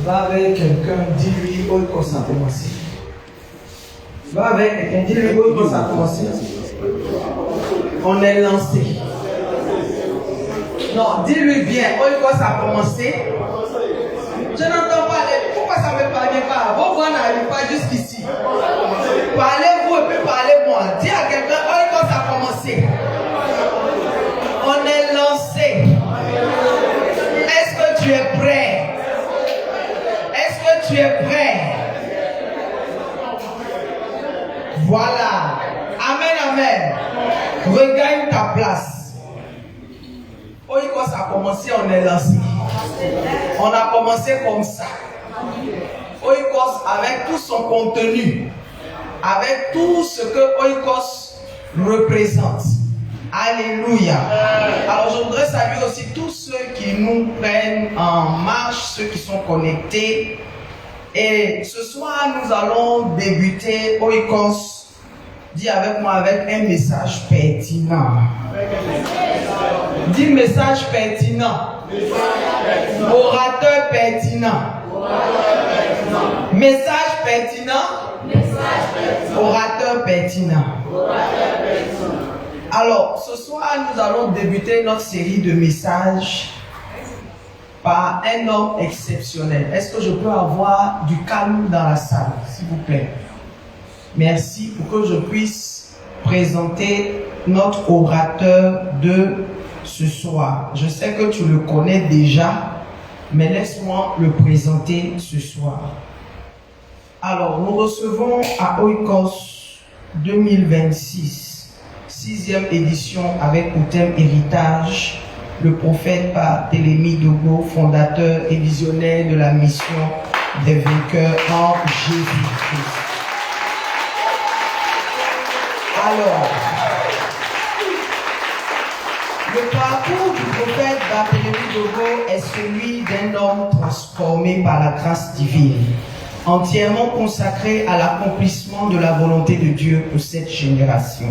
Va avec quelqu'un, dis-lui où il ça a commencé. Va avec quelqu'un, dis-lui où ça a commencé. On est lancé. Non, dis-lui bien où ça a commencé. Je n'entends pas. Pourquoi ça ne me parvient pas? Vos voix n'arrivent pas jusqu'ici. Parlez-vous et puis parlez-moi. Dis à quelqu'un où ça a commencé. On est lancé. Est-ce que tu es prêt? Est-ce que tu es prêt? Voilà. Amen, amen. Regagne ta place. Oui, quand ça a commencé, on est lancé. On a commencé comme ça. Oikos avec tout son contenu, avec tout ce que Oikos représente. Alléluia. Alors je voudrais saluer aussi tous ceux qui nous prennent en marche, ceux qui sont connectés. Et ce soir, nous allons débuter Oikos. Dis avec moi avec un message pertinent. Dis message pertinent. Orateur pertinent. Message pertinent. Orateur pertinent. Alors, ce soir, nous allons débuter notre série de messages par un homme exceptionnel. Est-ce que je peux avoir du calme dans la salle, s'il vous plaît? Merci pour que je puisse présenter notre orateur de ce soir. Je sais que tu le connais déjà, mais laisse-moi le présenter ce soir. Alors, nous recevons à Oikos 2026, 6e édition avec pour thème héritage, le prophète Barthélemy Dogo, fondateur et visionnaire de la mission des vainqueurs en Jésus-Christ. Alors, le parcours du prophète Barthélemy Dogo est celui d'un homme transformé par la grâce divine, entièrement consacré à l'accomplissement de la volonté de Dieu pour cette génération.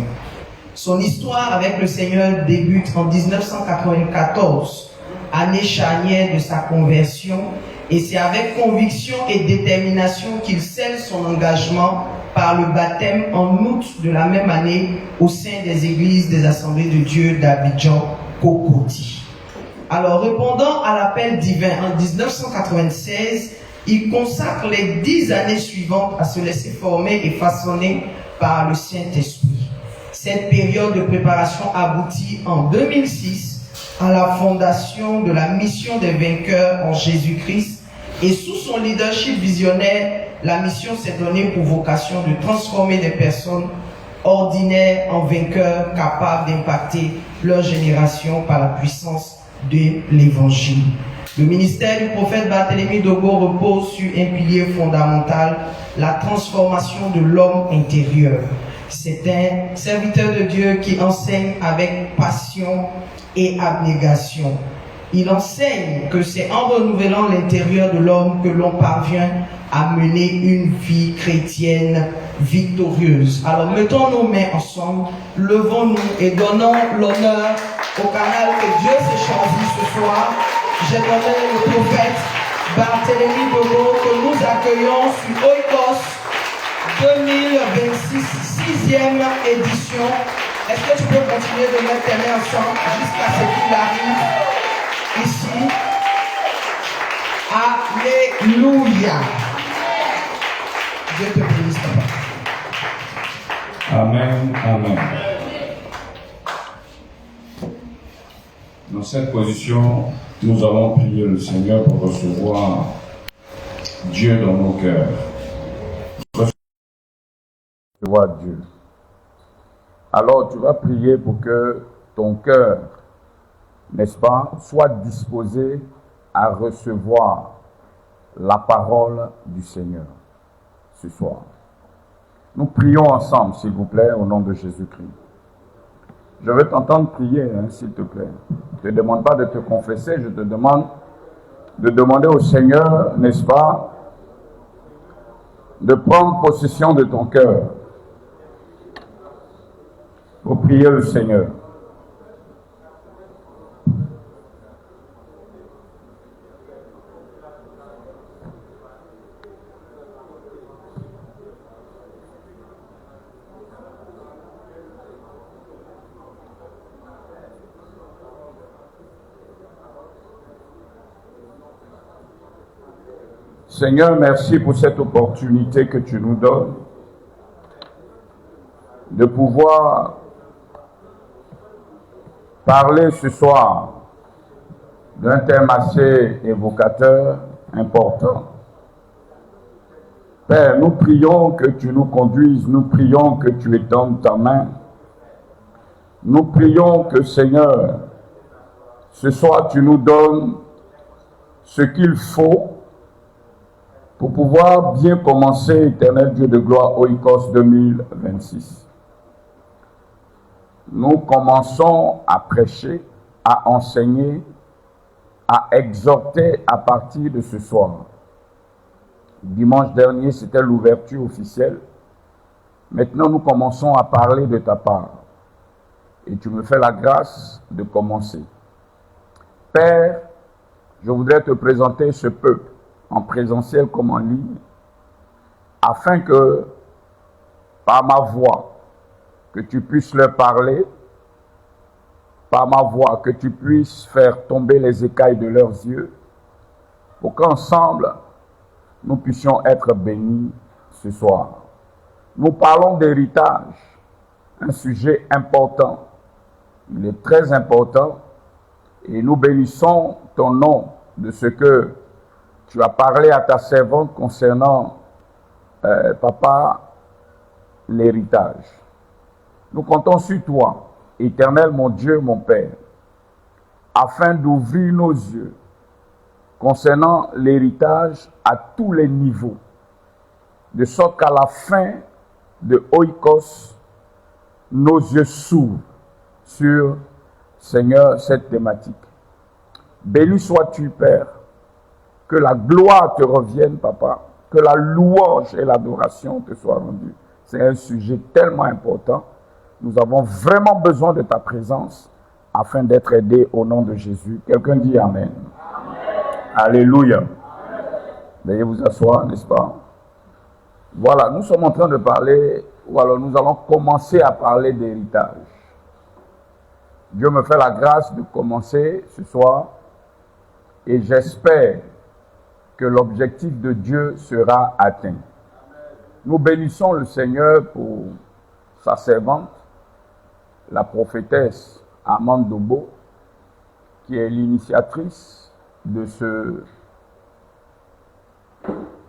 Son histoire avec le Seigneur débute en 1994, année charnière de sa conversion, et c'est avec conviction et détermination qu'il scelle son engagement par le baptême en août de la même année au sein des églises des Assemblées de Dieu d'Abidjan, Cocody. Alors, répondant à l'appel divin en 1996, il consacre les 10 années suivantes à se laisser former et façonner par le Saint-Esprit. Cette période de préparation aboutit en 2006 à la fondation de la mission des vainqueurs en Jésus-Christ, et sous son leadership visionnaire, la mission s'est donnée pour vocation de transformer des personnes ordinaires en vainqueurs capables d'impacter leur génération par la puissance de l'Évangile. Le ministère du prophète Barthélemy Dogo repose sur un pilier fondamental, la transformation de l'homme intérieur. C'est un serviteur de Dieu qui enseigne avec passion et abnégation. Il enseigne que c'est en renouvelant l'intérieur de l'homme que l'on parvient à mener une vie chrétienne victorieuse. Alors mettons nos mains ensemble, levons-nous et donnons l'honneur au canal que Dieu s'est choisi ce soir. J'ai donné le prophète Barthélemy Dogo que nous accueillons sur Oikos 2026, 6e édition. Est-ce que tu peux continuer de mettre tes mains ensemble jusqu'à ce qu'il arrive ici? Alléluia. Dieu te bénisse. Amen, amen. Dans cette position, nous allons prier le Seigneur pour recevoir Dieu dans nos cœurs. Recevoir Dieu. Alors tu vas prier pour que ton cœur, n'est-ce pas, soit disposé à recevoir la parole du Seigneur ce soir. Nous prions ensemble, s'il vous plaît, au nom de Jésus-Christ. Je veux t'entendre prier, s'il te plaît. Je ne te demande pas de te confesser, je te demande de demander au Seigneur, n'est-ce pas, de prendre possession de ton cœur pour prier le Seigneur. Seigneur, merci pour cette opportunité que tu nous donnes de pouvoir parler ce soir d'un thème assez évocateur, important. Père, nous prions que tu nous conduises, nous prions que tu étendes ta main. Nous prions que, Seigneur, ce soir tu nous donnes ce qu'il faut pour pouvoir bien commencer, Éternel Dieu de gloire, Oikos 2026. Nous commençons à prêcher, à enseigner, à exhorter à partir de ce soir. Dimanche dernier, c'était l'ouverture officielle. Maintenant, nous commençons à parler de ta part. Et tu me fais la grâce de commencer. Père, je voudrais te présenter ce peuple, en présentiel comme en ligne, afin que, par ma voix, que tu puisses leur parler, par ma voix, que tu puisses faire tomber les écailles de leurs yeux, pour qu'ensemble, nous puissions être bénis ce soir. Nous parlons d'héritage, un sujet important. Il est très important et nous bénissons ton nom de ce que tu as parlé à ta servante concernant, papa, l'héritage. Nous comptons sur toi, Éternel mon Dieu, mon Père, afin d'ouvrir nos yeux concernant l'héritage à tous les niveaux, de sorte qu'à la fin de Oikos, nos yeux s'ouvrent sur, Seigneur, cette thématique. Béni sois-tu, Père, que la gloire te revienne, Papa, que la louange et l'adoration te soient rendues. C'est un sujet tellement important. Nous avons vraiment besoin de ta présence afin d'être aidés au nom de Jésus. Quelqu'un dit Amen. Alléluia. Veuillez vous asseoir, n'est-ce pas? Voilà, nous sommes en train de parler, ou alors nous allons commencer à parler d'héritage. Dieu me fait la grâce de commencer ce soir et j'espère que l'objectif de Dieu sera atteint. Nous bénissons le Seigneur pour sa servante, la prophétesse Amande Dobo, qui est l'initiatrice de ce,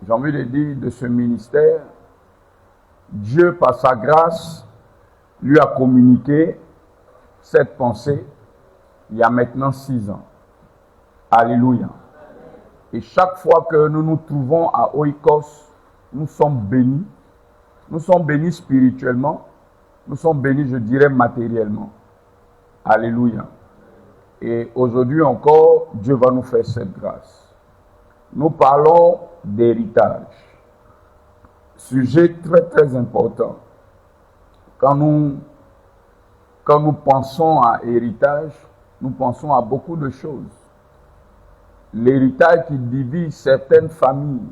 j'ai envie de dire, de ce ministère. Dieu, par sa grâce, lui a communiqué cette pensée il y a maintenant 6 ans. Alléluia. Et chaque fois que nous nous trouvons à Oikos, nous sommes bénis. Nous sommes bénis spirituellement. Nous sommes bénis, je dirais, matériellement. Alléluia. Et aujourd'hui encore, Dieu va nous faire cette grâce. Nous parlons d'héritage. Sujet très très important. Quand nous pensons à héritage, nous pensons à beaucoup de choses. L'héritage qui divise certaines familles.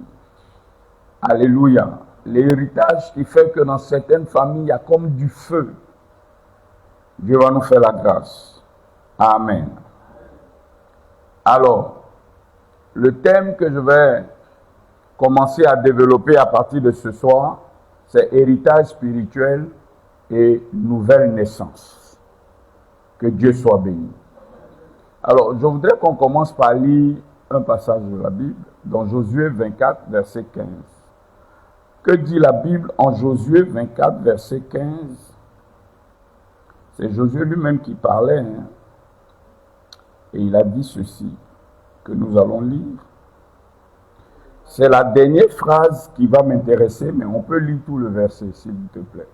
Alléluia. L'héritage qui fait que dans certaines familles, il y a comme du feu. Dieu va nous faire la grâce. Amen. Alors, le thème que je vais commencer à développer à partir de ce soir, c'est héritage spirituel et nouvelle naissance. Que Dieu soit béni. Alors, je voudrais qu'on commence par lire un passage de la Bible, dans Josué 24, verset 15. Que dit la Bible en Josué 24, verset 15? C'est Josué lui-même qui parlait, hein? Et il a dit ceci, que nous allons lire. C'est la dernière phrase qui va m'intéresser, mais on peut lire tout le verset, s'il te plaît.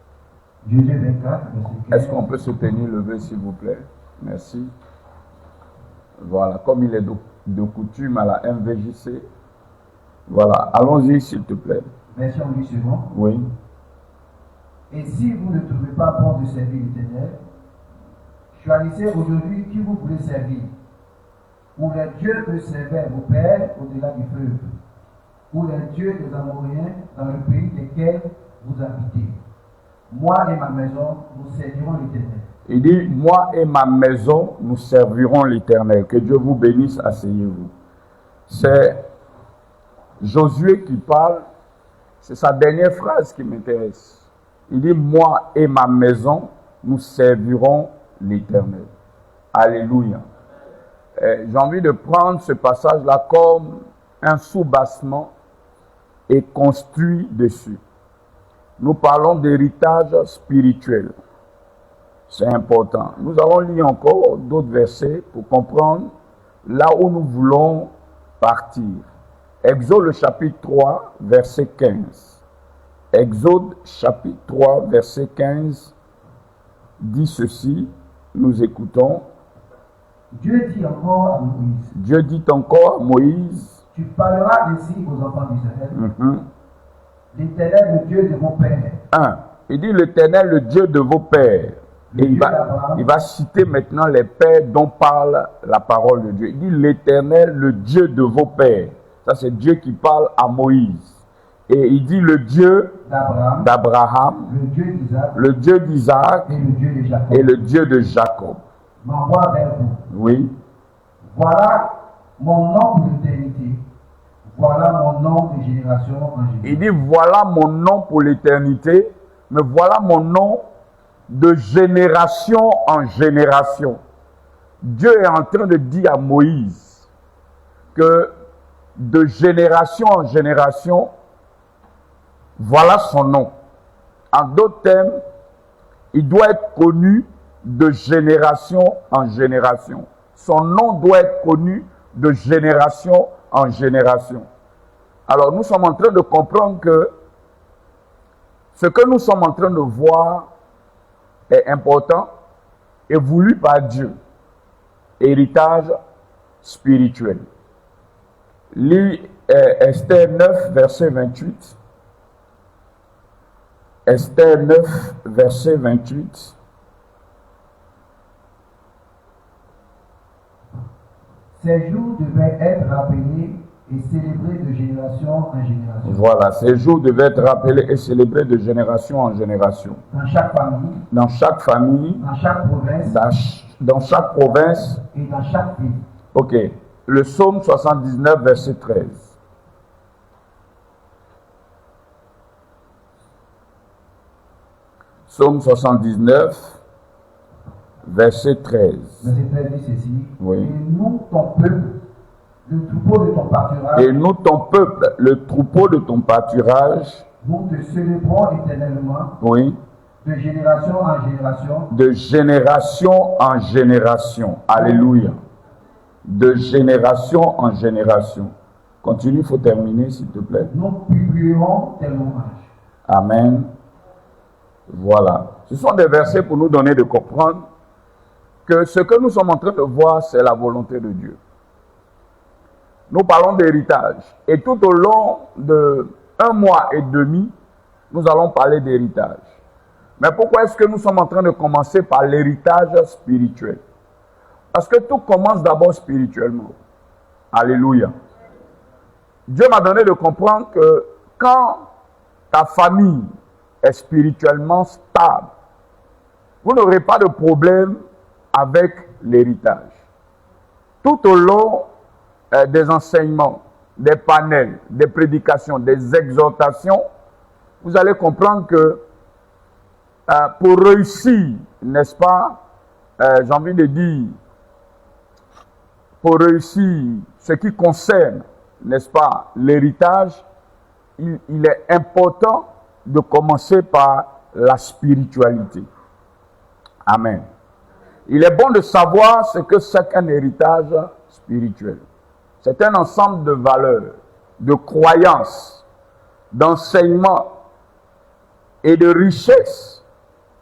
Josué 24, verset 15. Est-ce qu'on peut se tenir levé, s'il vous plaît? Merci. Voilà, comme il est de coutume à la MVJC. Voilà, allons-y, s'il te plaît. Version 8 secondes. Oui. Et si vous ne trouvez pas bon de servir l'Éternel, choisissez aujourd'hui qui vous voulez servir. Ou les dieux que servaient vos pères au-delà du fleuve, ou les dieux des Amoréens dans le pays desquels vous habitez. Moi et ma maison, nous servirons l'Éternel. Il dit, moi et ma maison, nous servirons l'Éternel. Que Dieu vous bénisse, asseyez-vous. C'est Josué qui parle, c'est sa dernière phrase qui m'intéresse. Il dit, moi et ma maison, nous servirons l'Éternel. Alléluia. J'ai envie de prendre ce passage-là comme un soubassement et construit dessus. Nous parlons d'héritage spirituel. C'est important. Nous allons lire encore d'autres versets pour comprendre là où nous voulons partir. Exode le chapitre 3, verset 15. Exode chapitre 3, verset 15 dit ceci, nous écoutons. Dieu dit encore à Moïse. Dieu dit encore à Moïse. Tu parleras ainsi aux enfants d'Israël. L'Éternel, le Dieu de vos pères. 1. Il dit l'Éternel, le Dieu de vos pères. Et il va citer maintenant les pères dont parle la parole de Dieu. Il dit l'Éternel, le Dieu de vos pères. Ça, c'est Dieu qui parle à Moïse. Et il dit le Dieu d'Abraham, le Dieu d'Isaac et le Dieu de Jacob. M'envoie vers vous. Oui. Voilà mon nom pour l'éternité. Voilà mon nom de génération en génération. Il dit voilà mon nom pour l'éternité, mais voilà mon nom de génération en génération. Dieu est en train de dire à Moïse que de génération en génération, voilà son nom. En d'autres termes, il doit être connu de génération en génération. Son nom doit être connu de génération en génération. Alors nous sommes en train de comprendre que ce que nous sommes en train de voir est important et voulu par Dieu. Héritage spirituel. Lis Esther 9, verset 28. Esther 9, verset 28. Ces jours devaient être rappelés et célébrés de génération en génération. Voilà, ces jours devaient être rappelés et célébrés de génération en génération. Dans chaque famille. Dans chaque famille. Dans chaque province. Dans chaque province. Et dans chaque pays. Ok. Le psaume 79, verset 13. Psaume 79, verset 13. Verset 13 dit ceci. Oui. Et nous, ton peuple, le troupeau de ton pâturage. Et nous, ton peuple, le troupeau de ton pâturage. Nous te célébrons éternellement. Oui. De génération en génération. De génération en génération. Alléluia. De génération en génération. Continue, il faut terminer, s'il te plaît. Nous publierons tes louanges. Amen. Voilà. Ce sont des versets pour nous donner de comprendre que ce que nous sommes en train de voir, c'est la volonté de Dieu. Nous parlons d'héritage. Et tout au long de 1 mois et demi, nous allons parler d'héritage. Mais pourquoi est-ce que nous sommes en train de commencer par l'héritage spirituel? Parce que tout commence d'abord spirituellement. Alléluia. Dieu m'a donné de comprendre que quand ta famille est spirituellement stable, vous n'aurez pas de problème avec l'héritage. Tout au long des enseignements, des panels, des prédications, des exhortations, vous allez comprendre que pour réussir, n'est-ce pas, j'ai envie de dire, pour réussir ce qui concerne, n'est-ce pas, l'héritage, il est important de commencer par la spiritualité. Amen. Il est bon de savoir ce que c'est qu'un héritage spirituel. C'est un ensemble de valeurs, de croyances, d'enseignements et de richesses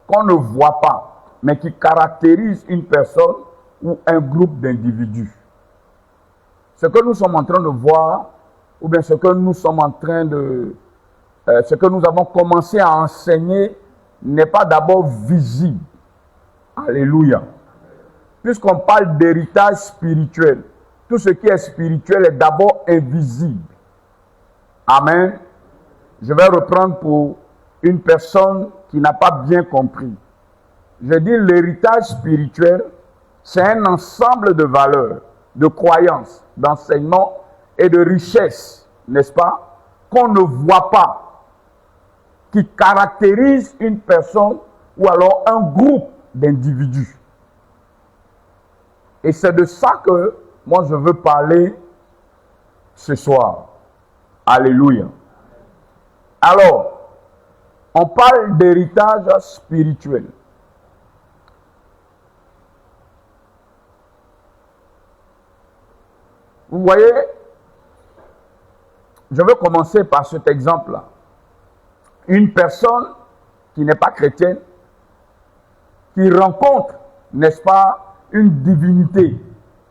qu'on ne voit pas, mais qui caractérisent une personne ou un groupe d'individus. Ce que nous sommes en train de voir, ou bien ce que nous sommes en train de... ce que nous avons commencé à enseigner n'est pas d'abord visible. Alléluia. Puisqu'on parle d'héritage spirituel, tout ce qui est spirituel est d'abord invisible. Amen. Je vais reprendre pour une personne qui n'a pas bien compris. Je dis l'héritage spirituel, c'est un ensemble de valeurs, de croyances, d'enseignements et de richesses n'est-ce pas, qu'on ne voit pas, qui caractérise une personne ou alors un groupe d'individus. Et c'est de ça que moi je veux parler ce soir. Alléluia. Alors, on parle d'héritage spirituel. Vous voyez, je veux commencer par cet exemple-là. Une personne qui n'est pas chrétienne, qui rencontre, n'est-ce pas, une divinité.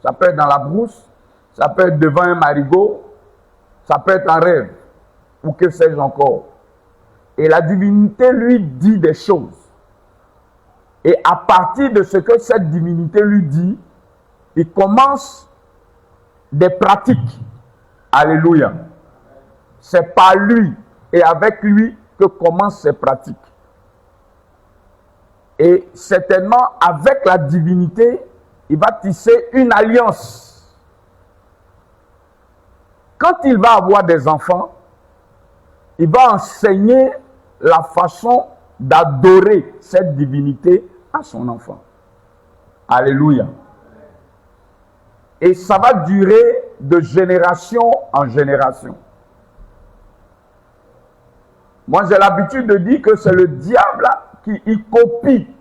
Ça peut être dans la brousse, ça peut être devant un marigot, ça peut être un rêve, ou que sais-je encore. Et la divinité lui dit des choses. Et à partir de ce que cette divinité lui dit, il commence des pratiques. Alléluia. C'est par lui et avec lui que commencent ces pratiques. Et certainement, avec la divinité, il va tisser une alliance. Quand il va avoir des enfants, il va enseigner la façon d'adorer cette divinité à son enfant. Alléluia. Et ça va durer de génération en génération. Moi, j'ai l'habitude de dire que c'est le diable qui il copie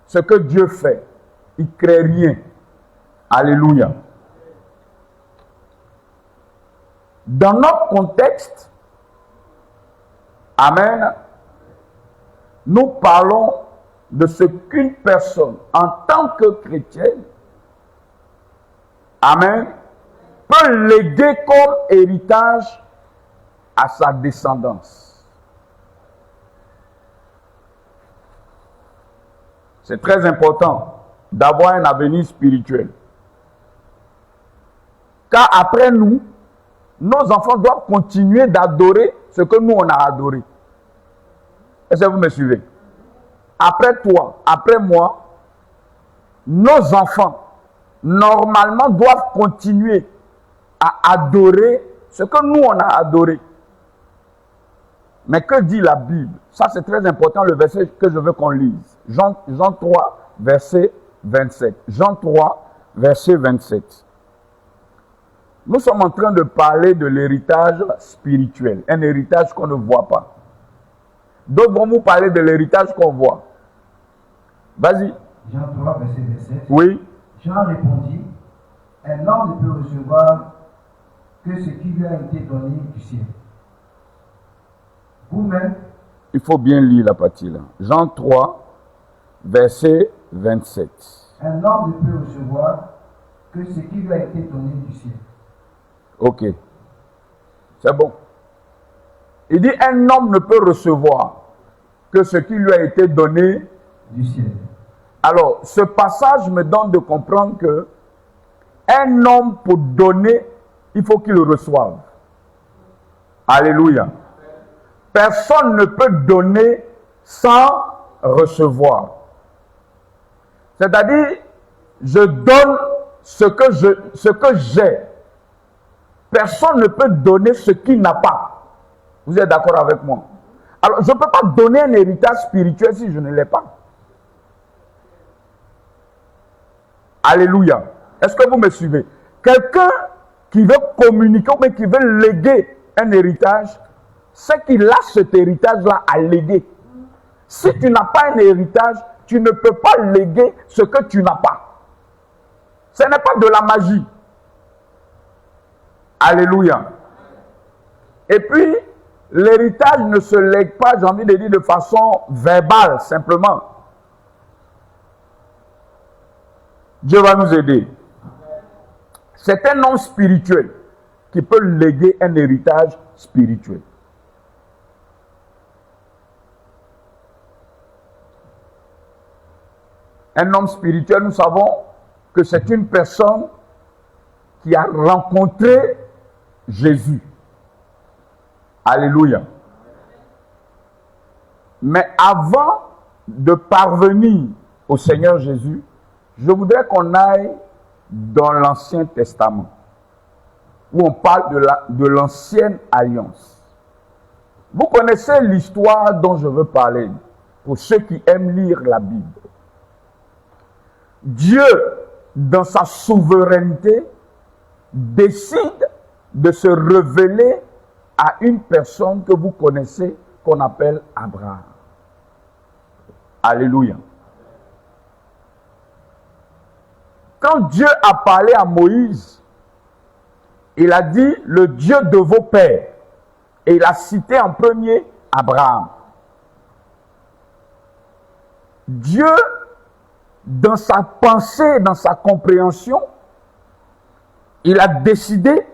ce que Dieu fait. Il ne crée rien. Alléluia. Dans notre contexte, amen, nous parlons de ce qu'une personne, en tant que chrétienne, amen, peut léguer comme héritage à sa descendance. C'est très important d'avoir un avenir spirituel. Car après nous, nos enfants doivent continuer d'adorer ce que nous on a adoré. Est-ce que vous me suivez? Après toi, après moi, nos enfants, normalement, doivent continuer à adorer ce que nous on a adoré. Mais que dit la Bible? Ça, c'est très important, le verset que je veux qu'on lise. Jean 3, verset 27. Jean 3, verset 27. Nous sommes en train de parler de l'héritage spirituel, un héritage qu'on ne voit pas. D'autres vont vous parler de l'héritage qu'on voit. Vas-y. Jean 3, verset 27. Oui. Jean répondit, un homme ne peut recevoir que ce qui lui a été donné du ciel. Vous-même, il faut bien lire la partie là. Jean 3, verset 27. Un homme ne peut recevoir que ce qui lui a été donné du ciel. Ok. C'est bon. Il dit un homme ne peut recevoir que ce qui lui a été donné du ciel. Alors, ce passage me donne de comprendre que un homme pour donner, il faut qu'il le reçoive. Alléluia. Personne ne peut donner sans recevoir. C'est-à-dire, je donne ce que j'ai. Personne ne peut donner ce qu'il n'a pas. Vous êtes d'accord avec moi? Alors, je ne peux pas donner un héritage spirituel si je ne l'ai pas. Alléluia. Est-ce que vous me suivez? Quelqu'un qui veut communiquer ou qui veut léguer un héritage, c'est qu'il a cet héritage-là à léguer. Si tu n'as pas un héritage, tu ne peux pas léguer ce que tu n'as pas. Ce n'est pas de la magie. Alléluia. Et puis, l'héritage ne se lègue pas, j'ai envie de dire, de façon verbale, simplement. Dieu va nous aider. C'est un homme spirituel qui peut léguer un héritage spirituel. Un homme spirituel, nous savons que c'est une personne qui a rencontré Jésus. Alléluia. Mais avant de parvenir au Seigneur Jésus, je voudrais qu'on aille dans l'Ancien Testament. où on parle de l'ancienne alliance. Vous connaissez l'histoire dont je veux parler, pour ceux qui aiment lire la Bible. Dieu, dans sa souveraineté, décide de se révéler à une personne que vous connaissez, qu'on appelle Abraham. Alléluia. Quand Dieu a parlé à Moïse, il a dit le Dieu de vos pères. Et il a cité en premier Abraham. Dieu, dans sa pensée, dans sa compréhension, il a décidé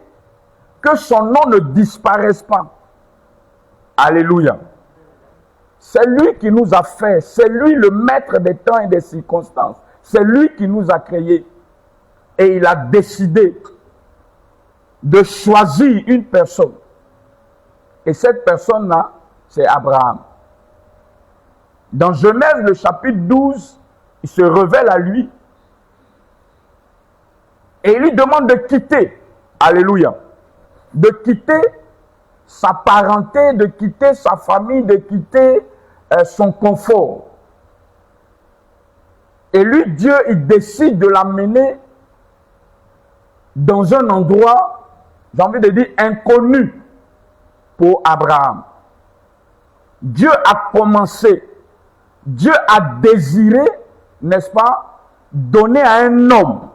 que son nom ne disparaisse pas. Alléluia. C'est lui qui nous a fait, c'est lui le maître des temps et des circonstances. C'est lui qui nous a créés. Et il a décidé de choisir une personne. Et cette personne-là, c'est Abraham. Dans Genèse, le chapitre 12, il se révèle à lui. Et il lui demande de quitter. Alléluia. De quitter sa parenté, de quitter sa famille, de quitter son confort. Et lui, Dieu, il décide de l'amener dans un endroit, j'ai envie de dire, inconnu pour Abraham. Dieu a commencé, Dieu a désiré, n'est-ce pas, donner à un homme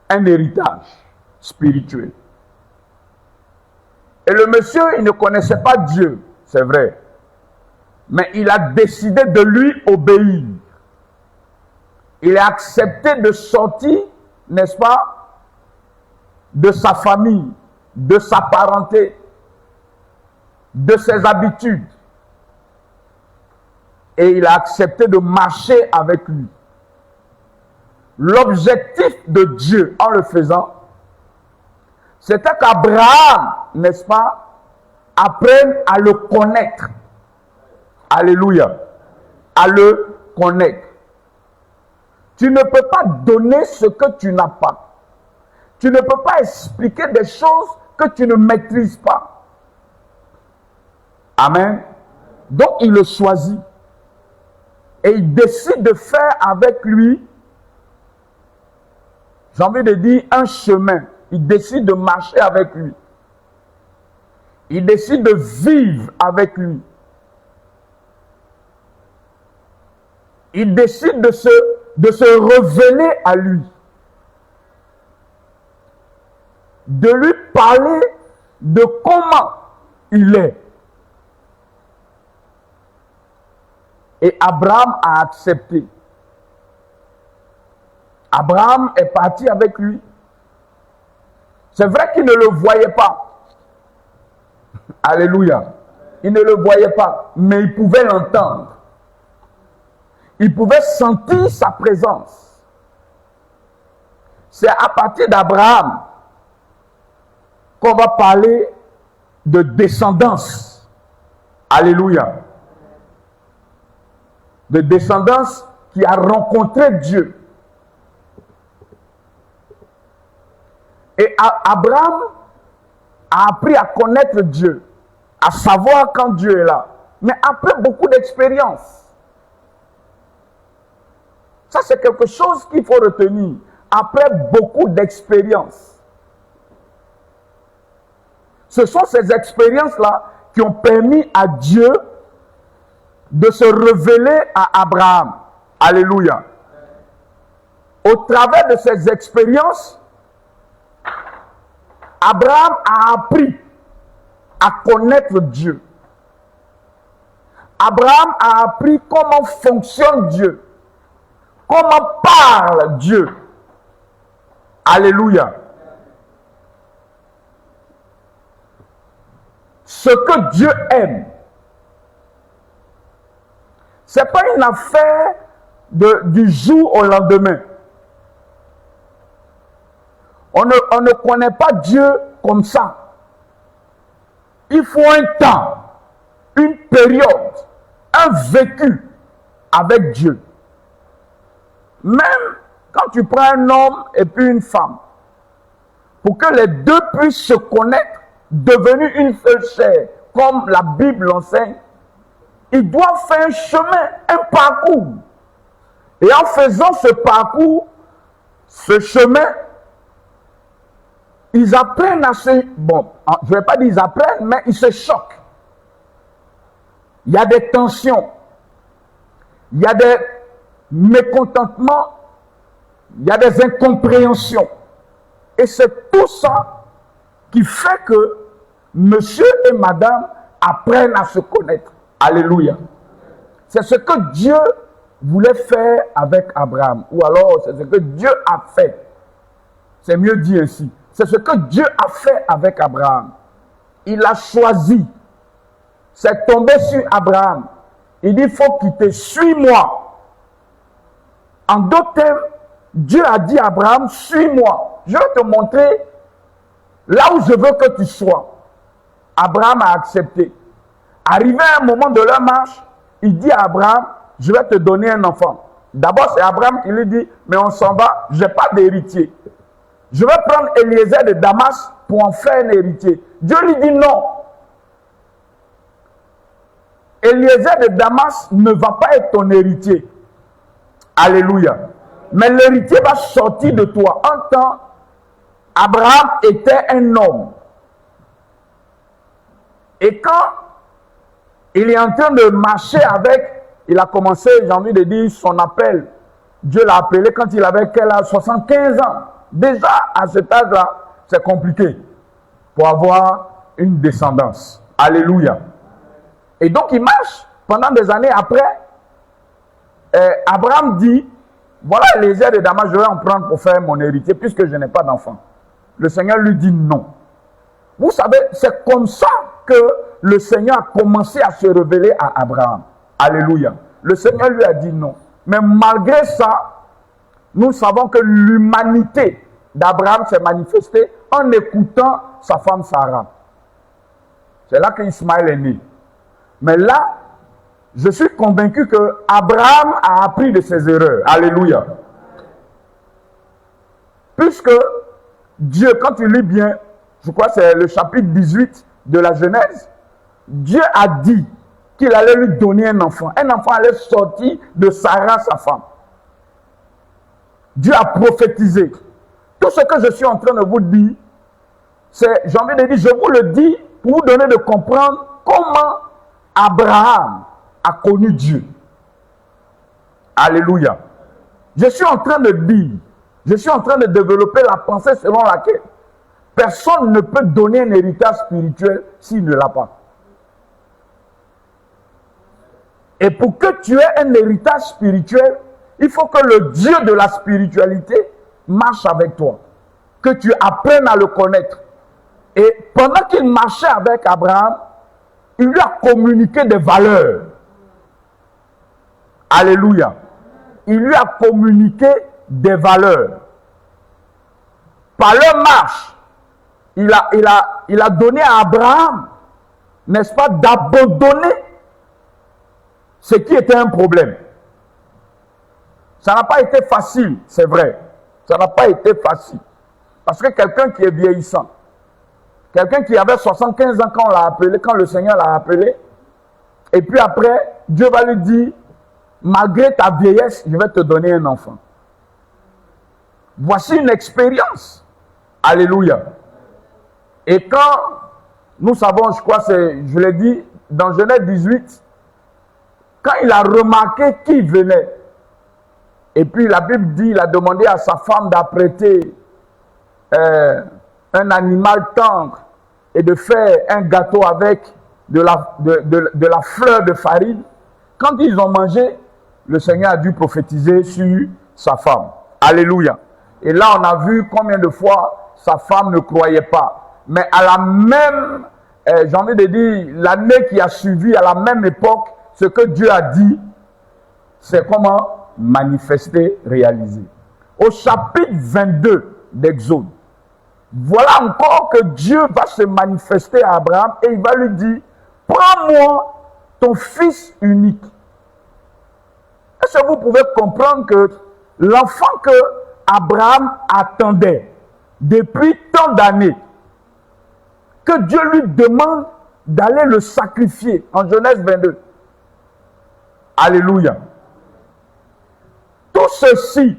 un héritage spirituel. Et le monsieur, il ne connaissait pas Dieu, c'est vrai. Mais il a décidé de lui obéir. Il a accepté de sortir, n'est-ce pas, de sa famille, de sa parenté, de ses habitudes. Et il a accepté de marcher avec lui. L'objectif de Dieu en le faisant, c'était qu'Abraham, n'est-ce pas, apprenne à le connaître. Alléluia. À le connaître. Tu ne peux pas donner ce que tu n'as pas. Tu ne peux pas expliquer des choses que tu ne maîtrises pas. Amen. Donc il le choisit. Et il décide de faire avec lui, j'ai envie de dire, un chemin. Il décide de marcher avec lui. Il décide de vivre avec lui. Il décide de se révéler à lui. De lui parler de comment il est. Et Abraham a accepté. Abraham est parti avec lui. C'est vrai qu'il ne le voyait pas. Alléluia. Il ne le voyait pas, mais il pouvait l'entendre. Il pouvait sentir sa présence. C'est à partir d'Abraham qu'on va parler de descendance. Alléluia. De descendance qui a rencontré Dieu. Et Abraham a appris à connaître Dieu, à savoir quand Dieu est là. Mais après beaucoup d'expérience. Ça, c'est quelque chose qu'il faut retenir. Après beaucoup d'expérience. Ce sont ces expériences-là qui ont permis à Dieu de se révéler à Abraham. Alléluia. Au travers de ces expériences, Abraham a appris à connaître Dieu. Abraham a appris comment fonctionne Dieu. Comment parle Dieu. Alléluia. Ce que Dieu aime. Ce n'est pas une affaire du jour au lendemain. On ne connaît pas Dieu comme ça. Il faut un temps, une période, un vécu avec Dieu. Même quand tu prends un homme et puis une femme, pour que les deux puissent se connaître, devenus une seule chair, comme la Bible l'enseigne, ils doivent faire un chemin, un parcours. Et en faisant ce parcours, ce chemin, ils apprennent à se... Bon, je ne vais pas dire ils apprennent, mais ils se choquent. Il y a des tensions. Il y a des mécontentements. Il y a des incompréhensions. Et c'est tout ça qui fait que monsieur et madame apprennent à se connaître. Alléluia. C'est ce que Dieu voulait faire avec Abraham. Ou alors, c'est ce que Dieu a fait. C'est mieux dit ainsi. C'est ce que Dieu a fait avec Abraham. Il a choisi. C'est tombé sur Abraham. Il dit, il faut quitter. Suis-moi. En d'autres termes, Dieu a dit à Abraham, suis-moi. Je vais te montrer là où je veux que tu sois. Abraham a accepté. Arrivé à un moment de leur marche, il dit à Abraham, je vais te donner un enfant. D'abord, c'est Abraham qui lui dit, mais on s'en va, je n'ai pas d'héritier. Je vais prendre Eliezer de Damas pour en faire un héritier. Dieu lui dit non. Eliezer de Damas ne va pas être ton héritier. Alléluia. Mais l'héritier va sortir de toi. En temps, Abraham était un homme. Et quand il est en train de marcher avec, il a commencé, j'ai envie de dire, son appel. Dieu l'a appelé quand il avait quel âge? 75 ans. Déjà, à cet âge-là, c'est compliqué pour avoir une descendance. Alléluia. Et donc, il marche pendant des années après. Abraham dit, voilà les airs de Damas, je vais en prendre pour faire mon héritier puisque je n'ai pas d'enfant. Le Seigneur lui dit non. Vous savez, c'est comme ça que le Seigneur a commencé à se révéler à Abraham. Alléluia. Le Seigneur lui a dit non. Mais malgré ça, nous savons que l'humanité d'Abraham s'est manifestée en écoutant sa femme Sarah. C'est là qu'Ismaël est né. Mais là, je suis convaincu que Abraham a appris de ses erreurs. Alléluia. Puisque Dieu, quand tu lis bien, je crois que c'est le chapitre 18 de la Genèse, Dieu a dit qu'il allait lui donner un enfant. Un enfant allait sortir de Sarah, sa femme. Dieu a prophétisé. Tout ce que je suis en train de vous dire, c'est, j'ai envie de dire, je vous le dis pour vous donner de comprendre comment Abraham a connu Dieu. Alléluia. Je suis en train de dire, je suis en train de développer la pensée selon laquelle personne ne peut donner un héritage spirituel s'il ne l'a pas. Et pour que tu aies un héritage spirituel, il faut que le Dieu de la spiritualité marche avec toi. Que tu apprennes à le connaître. Et pendant qu'il marchait avec Abraham, il lui a communiqué des valeurs. Alléluia. Il lui a communiqué des valeurs. Par leur marche, il a donné à Abraham, n'est-ce pas, d'abandonner ce qui était un problème. Ça n'a pas été facile, c'est vrai. Ça n'a pas été facile. Parce que quelqu'un qui est vieillissant, quelqu'un qui avait 75 ans quand on l'a appelé, quand le Seigneur l'a appelé, et puis après, Dieu va lui dire, malgré ta vieillesse, je vais te donner un enfant. Voici une expérience. Alléluia. Et quand nous savons, je crois, je l'ai dit, dans Genèse 18, quand il a remarqué qui venait, et puis la Bible dit, il a demandé à sa femme d'apprêter un animal tendre et de faire un gâteau avec de la fleur de farine. Quand ils ont mangé, le Seigneur a dû prophétiser sur sa femme. Alléluia. Et là, on a vu combien de fois sa femme ne croyait pas. Mais à la même, j'ai envie de dire, l'année qui a suivi, à la même époque, ce que Dieu a dit, c'est comment manifester, réaliser. Au chapitre 22 d'Exode, voilà encore que Dieu va se manifester à Abraham et il va lui dire, prends-moi ton fils unique. Est-ce que vous pouvez comprendre que l'enfant que Abraham attendait, depuis tant d'années, que Dieu lui demande d'aller le sacrifier en Genèse 22. Alléluia. Tout ceci,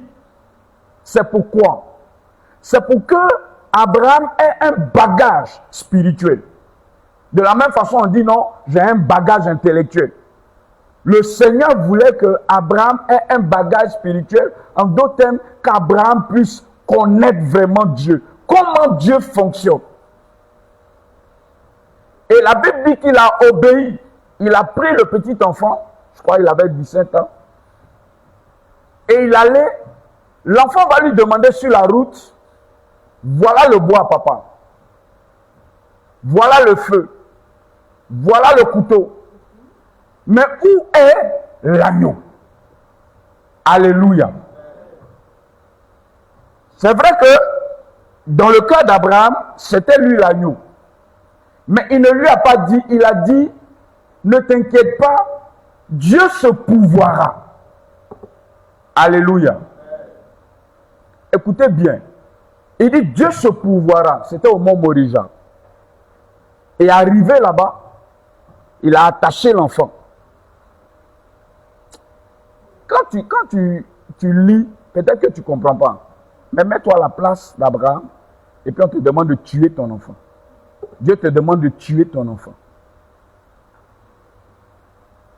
c'est pourquoi? C'est pour que Abraham ait un bagage spirituel. De la même façon, on dit non, j'ai un bagage intellectuel. Le Seigneur voulait que Abraham ait un bagage spirituel, en d'autres termes, qu'Abraham puisse connaître vraiment Dieu. Comment Dieu fonctionne. Et la Bible dit qu'il a obéi. Il a pris le petit enfant, je crois qu'il avait 17 ans, et il allait, l'enfant va lui demander sur la route, voilà le bois, papa. Voilà le feu. Voilà le couteau. Mais où est l'agneau? Alléluia. C'est vrai que dans le cas d'Abraham, c'était lui l'agneau. Mais il ne lui a pas dit, il a dit, ne t'inquiète pas, Dieu se pourvoira. Alléluia. Écoutez bien. Il dit Dieu se pourvoira. C'était au mont Morija. Et arrivé là-bas, il a attaché l'enfant. Quand tu lis, peut-être que tu ne comprends pas. Mais mets-toi à la place d'Abraham et puis on te demande de tuer ton enfant. Dieu te demande de tuer ton enfant.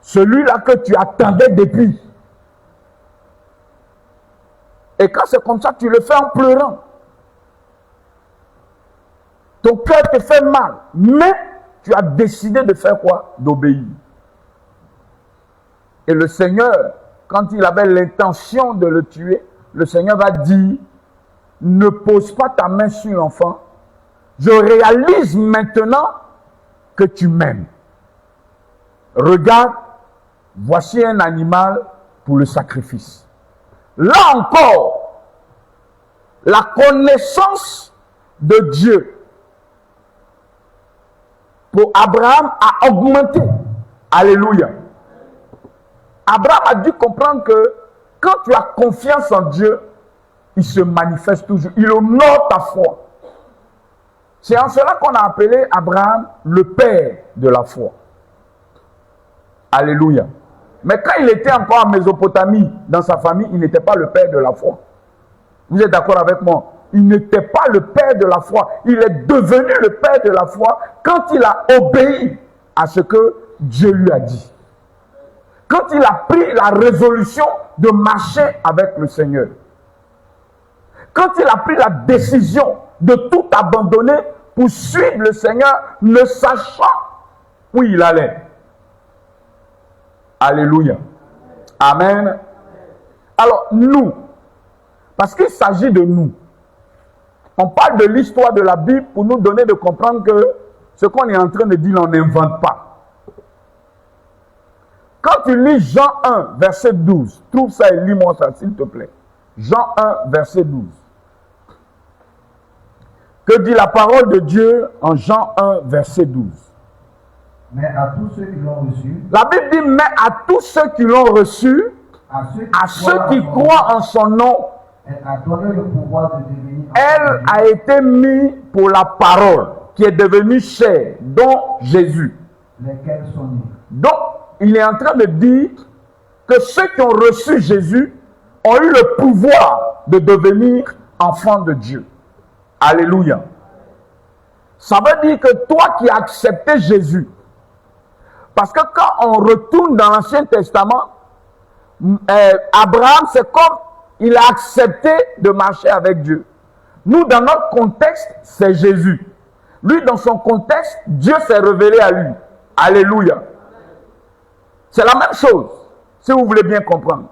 Celui-là que tu attendais depuis. Et quand c'est comme ça, tu le fais en pleurant. Ton cœur te fait mal. Mais tu as décidé de faire quoi? D'obéir. Et le Seigneur, quand il avait l'intention de le tuer, le Seigneur va dire, ne pose pas ta main sur l'enfant. Je réalise maintenant que tu m'aimes. Regarde, voici un animal pour le sacrifice. Là encore, la connaissance de Dieu pour Abraham a augmenté. Alléluia. Abraham a dû comprendre que quand tu as confiance en Dieu, il se manifeste toujours. Il honore ta foi. C'est en cela qu'on a appelé Abraham le père de la foi. Alléluia. Mais quand il était encore en Mésopotamie, dans sa famille, il n'était pas le père de la foi. Vous êtes d'accord avec moi? Il n'était pas le père de la foi. Il est devenu le père de la foi quand il a obéi à ce que Dieu lui a dit. Quand il a pris la résolution de marcher avec le Seigneur. Quand il a pris la décision de tout abandonner pour suivre le Seigneur, ne sachant où il allait. Alléluia. Amen. Alors, nous, parce qu'il s'agit de nous, on parle de l'histoire de la Bible pour nous donner de comprendre que ce qu'on est en train de dire, on n'invente pas. Quand tu lis Jean 1, verset 12, trouve ça et lis-moi ça, s'il te plaît. Jean 1, verset 12. Que dit la parole de Dieu en Jean 1, verset 12? Mais à tous ceux qui l'ont reçu, la Bible dit, mais à tous ceux qui l'ont reçu, à ceux qui croient en son nom, elle a donné le pouvoir de devenir. Elle a été mise pour la parole qui est devenue chair, dont Jésus. Lesquels sont nés. Donc, il est en train de dire que ceux qui ont reçu Jésus ont eu le pouvoir de devenir enfants de Dieu. Alléluia. Ça veut dire que toi qui as accepté Jésus, parce que quand on retourne dans l'Ancien Testament, Abraham, c'est comme il a accepté de marcher avec Dieu. Nous, dans notre contexte, c'est Jésus. Lui, dans son contexte, Dieu s'est révélé à lui. Alléluia. C'est la même chose, si vous voulez bien comprendre.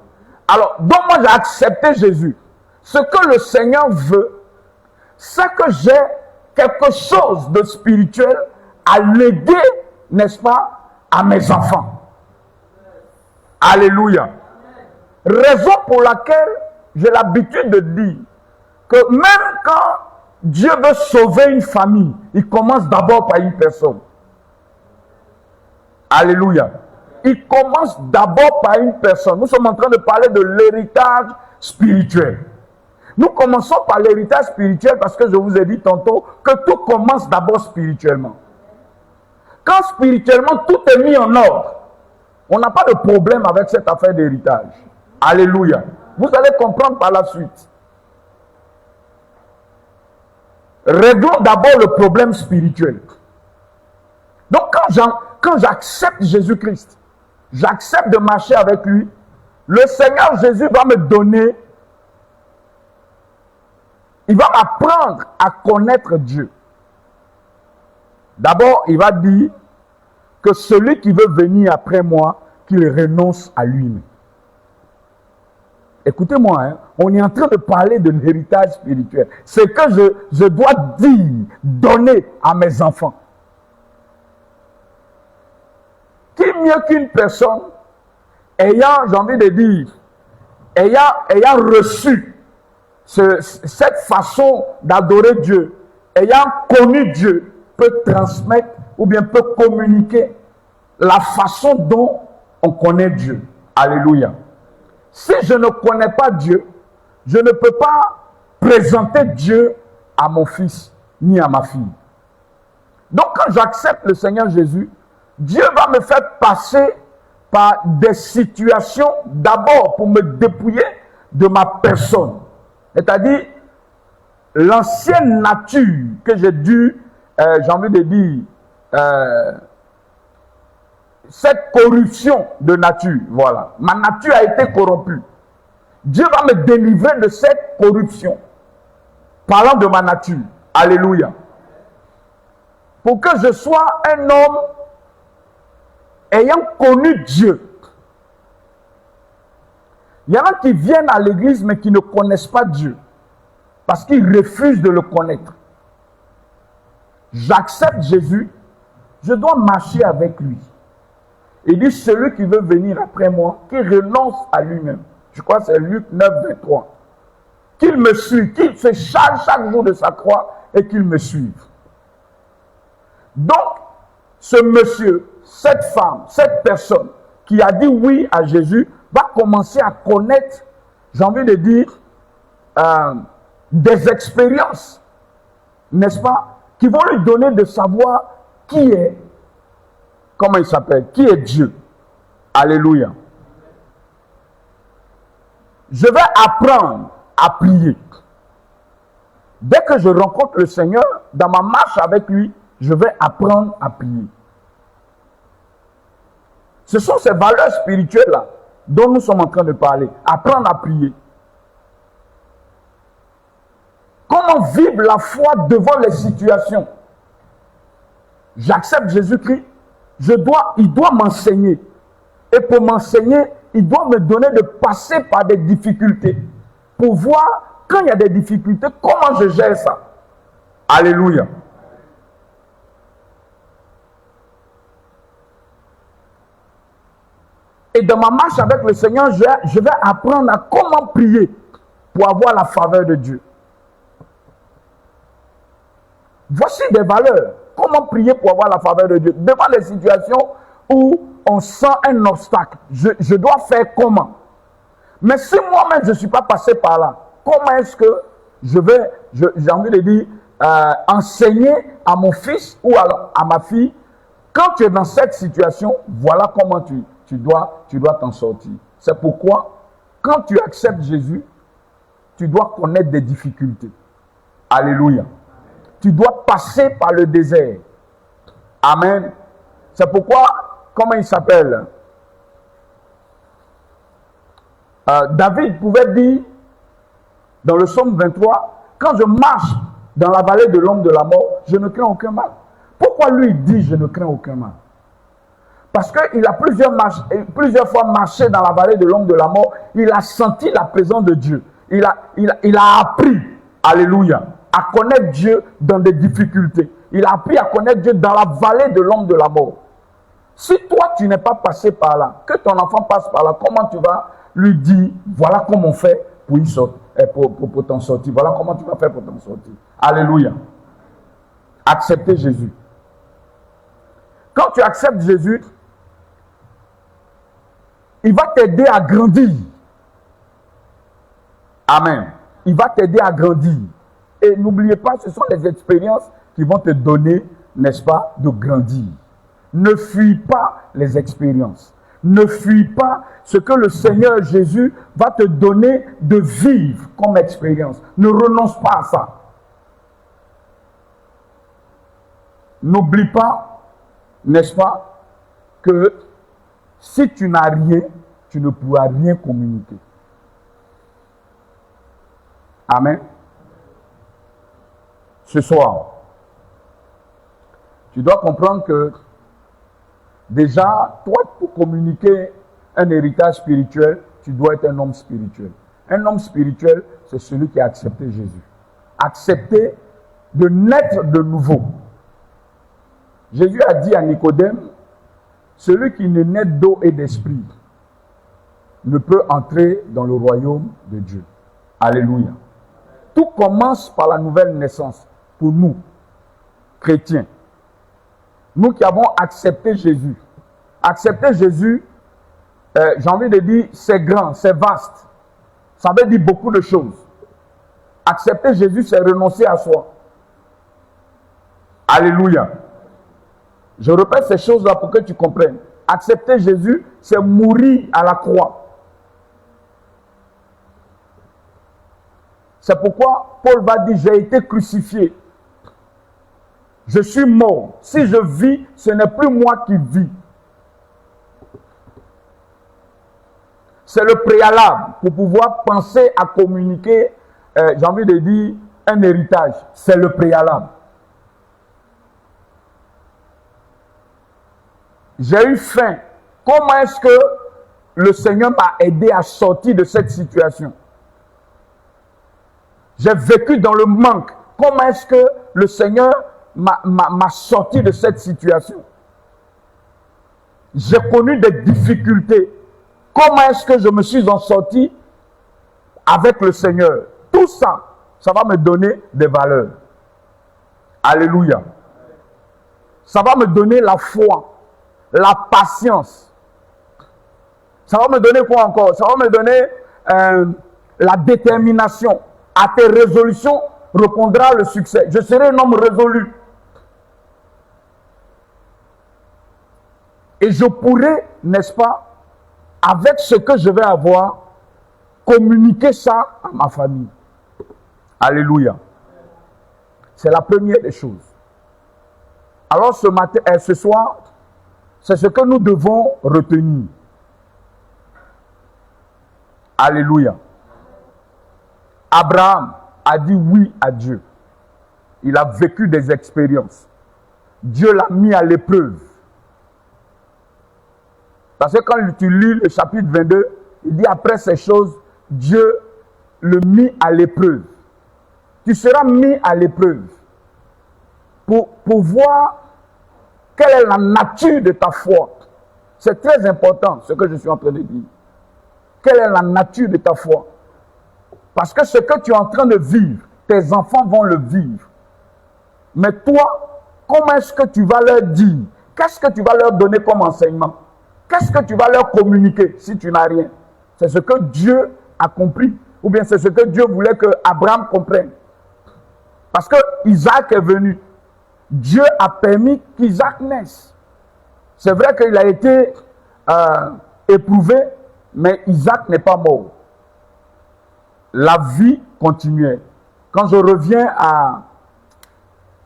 Alors, donc moi, j'ai accepté Jésus. Ce que le Seigneur veut, c'est que j'ai quelque chose de spirituel à léguer, n'est-ce pas, à mes enfants. Alléluia. Raison pour laquelle j'ai l'habitude de dire que même quand Dieu veut sauver une famille, il commence d'abord par une personne. Alléluia. Il commence d'abord par une personne. Nous sommes en train de parler de l'héritage spirituel. Nous commençons par l'héritage spirituel parce que je vous ai dit tantôt que tout commence d'abord spirituellement. Quand spirituellement tout est mis en ordre, on n'a pas de problème avec cette affaire d'héritage. Alléluia. Vous allez comprendre par la suite. Réglons d'abord le problème spirituel. Donc quand j'accepte Jésus-Christ, j'accepte de marcher avec lui, le Seigneur Jésus va me donner, il va m'apprendre à connaître Dieu. D'abord, il va dire que celui qui veut venir après moi, qu'il renonce à lui-même. Écoutez-moi, hein, on est en train de parler de l'héritage spirituel. C'est que je dois dire, donner à mes enfants. Qui mieux qu'une personne ayant, j'ai envie de dire, ayant reçu cette façon d'adorer Dieu, ayant connu Dieu, peut transmettre ou bien peut communiquer la façon dont on connaît Dieu. Alléluia. Si je ne connais pas Dieu, je ne peux pas présenter Dieu à mon fils ni à ma fille. Donc quand j'accepte le Seigneur Jésus, Dieu va me faire passer par des situations d'abord pour me dépouiller de ma personne. C'est-à-dire l'ancienne nature que j'ai dû, j'ai envie de dire, cette corruption de nature, voilà. Ma nature a été corrompue. Dieu va me délivrer de cette corruption. Parlant de ma nature. Alléluia. Pour que je sois un homme ayant connu Dieu. Il y en a qui viennent à l'église mais qui ne connaissent pas Dieu. Parce qu'ils refusent de le connaître. J'accepte Jésus. Je dois marcher avec lui. Il dit, celui qui veut venir après moi, qui renonce à lui-même. Je crois que c'est Luc 9, 23. Qu'il me suive, qu'il se charge chaque jour de sa croix et qu'il me suive. Donc, ce monsieur, cette femme, cette personne qui a dit oui à Jésus, va commencer à connaître, j'ai envie de dire, des expériences, n'est-ce pas, qui vont lui donner de savoir qui est, comment il s'appelle, qui est Dieu. Alléluia. Je vais apprendre à prier. Dès que je rencontre le Seigneur, dans ma marche avec lui, je vais apprendre à prier. Ce sont ces valeurs spirituelles-là dont nous sommes en train de parler. Apprendre à prier. Comment vivre la foi devant les situations? J'accepte Jésus-Christ. Il doit m'enseigner. Et pour m'enseigner, il doit me donner de passer par des difficultés. Pour voir, quand il y a des difficultés, comment je gère ça. Alléluia. Et dans ma marche avec le Seigneur, je vais apprendre à comment prier pour avoir la faveur de Dieu. Voici des valeurs. Comment prier pour avoir la faveur de Dieu? Devant les situations où on sent un obstacle, je dois faire comment? Mais si moi-même je ne suis pas passé par là, comment est-ce que j'ai envie de dire, enseigner à mon fils ou à ma fille, quand tu es dans cette situation, voilà comment tu dois t'en sortir. C'est pourquoi, quand tu acceptes Jésus, tu dois connaître des difficultés. Alléluia. Tu dois passer par le désert. Amen. C'est pourquoi, comment il s'appelle? David pouvait dire, dans le psaume 23, quand je marche dans la vallée de l'ombre de la mort, je ne crains aucun mal. Pourquoi lui dit je ne crains aucun mal? Parce qu'il a plusieurs fois marché dans la vallée de l'ombre de la mort, il a senti la présence de Dieu. Il a appris, alléluia, à connaître Dieu dans des difficultés. Il a appris à connaître Dieu dans la vallée de l'ombre de la mort. Si toi, tu n'es pas passé par là, que ton enfant passe par là, comment tu vas lui dire, voilà comment on fait pour t'en sortir. Voilà comment tu vas faire pour t'en sortir. Alléluia. Accepter Jésus. Quand tu acceptes Jésus, il va t'aider à grandir. Amen. il va t'aider à grandir. Et n'oubliez pas, ce sont les expériences qui vont te donner, n'est-ce pas, de grandir. Ne fuis pas les expériences. Ne fuis pas ce que le Seigneur Jésus va te donner de vivre comme expérience. Ne renonce pas à ça. N'oublie pas, n'est-ce pas, que si tu n'as rien, tu ne pourras rien communiquer. Amen. Ce soir, tu dois comprendre que déjà, toi, pour communiquer un héritage spirituel, tu dois être un homme spirituel. Un homme spirituel, c'est celui qui a accepté Jésus. Accepté de naître de nouveau. Jésus a dit à Nicodème, celui qui ne naît d'eau et d'esprit ne peut entrer dans le royaume de Dieu. Alléluia. Tout commence par la nouvelle naissance pour nous, chrétiens. Nous qui avons accepté Jésus. Accepter Jésus, j'ai envie de dire, c'est grand, c'est vaste. Ça veut dire beaucoup de choses. Accepter Jésus, c'est renoncer à soi. Alléluia. Je répète ces choses-là pour que tu comprennes. Accepter Jésus, c'est mourir à la croix. C'est pourquoi Paul va dire, j'ai été crucifié. Je suis mort. Si je vis, ce n'est plus moi qui vis. C'est le préalable pour pouvoir penser à communiquer, j'ai envie de dire, un héritage. C'est le préalable. J'ai eu faim. Comment est-ce que le Seigneur m'a aidé à sortir de cette situation? J'ai vécu dans le manque. Comment est-ce que le Seigneur m'a sorti de cette situation? J'ai connu des difficultés. Comment est-ce que je me suis en sorti avec le Seigneur? Tout ça, ça va me donner des valeurs. Alléluia. Ça va me donner la foi, la patience. Ça va me donner quoi encore? Ça va me donner la détermination. À tes résolutions répondra le succès. Je serai un homme résolu. Et je pourrai, n'est-ce pas, avec ce que je vais avoir, communiquer ça à ma famille. Alléluia. C'est la première des choses. Alors ce matin, ce soir, c'est ce que nous devons retenir. Alléluia. Abraham a dit oui à Dieu. Il a vécu des expériences. Dieu l'a mis à l'épreuve. Parce que quand tu lis le chapitre 22, il dit après ces choses, Dieu le mit à l'épreuve. Tu seras mis à l'épreuve pour voir quelle est la nature de ta foi. C'est très important ce que je suis en train de dire. Quelle est la nature de ta foi? Parce que ce que tu es en train de vivre, tes enfants vont le vivre. Mais toi, comment est-ce que tu vas leur dire? Qu'est-ce que tu vas leur donner comme enseignement? Qu'est-ce que tu vas leur communiquer si tu n'as rien? C'est ce que Dieu a compris. Ou bien c'est ce que Dieu voulait que Abraham comprenne. Parce que Isaac est venu. Dieu a permis qu'Isaac naisse. C'est vrai qu'il a été éprouvé, mais Isaac n'est pas mort. La vie continuait. Quand je reviens à,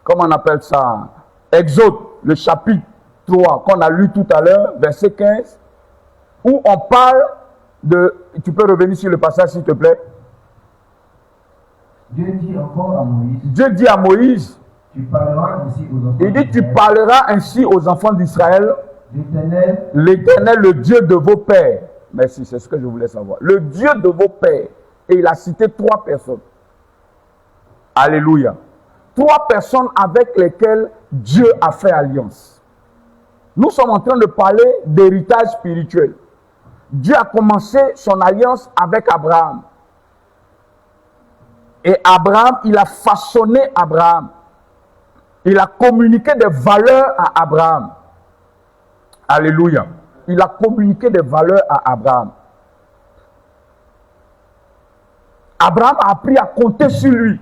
comment on appelle ça, Exode, le chapitre 3, qu'on a lu tout à l'heure, verset 15, où on parle de... Tu peux revenir sur le passage, s'il te plaît. Dieu dit encore à Moïse. Dieu dit à Moïse, tu parleras ainsi aux enfants. Il dit, tu parleras ainsi aux enfants d'Israël. L'Éternel, le Dieu de vos pères. Merci, c'est ce que je voulais savoir. Le Dieu de vos pères. Et il a cité 3 personnes. Alléluia. 3 personnes avec lesquelles Dieu a fait alliance. Nous sommes en train de parler d'héritage spirituel. Dieu a commencé son alliance avec Abraham. Et Abraham, il a façonné Abraham. Il a communiqué des valeurs à Abraham. Alléluia. Il a communiqué des valeurs à Abraham. Abraham a appris à compter sur lui,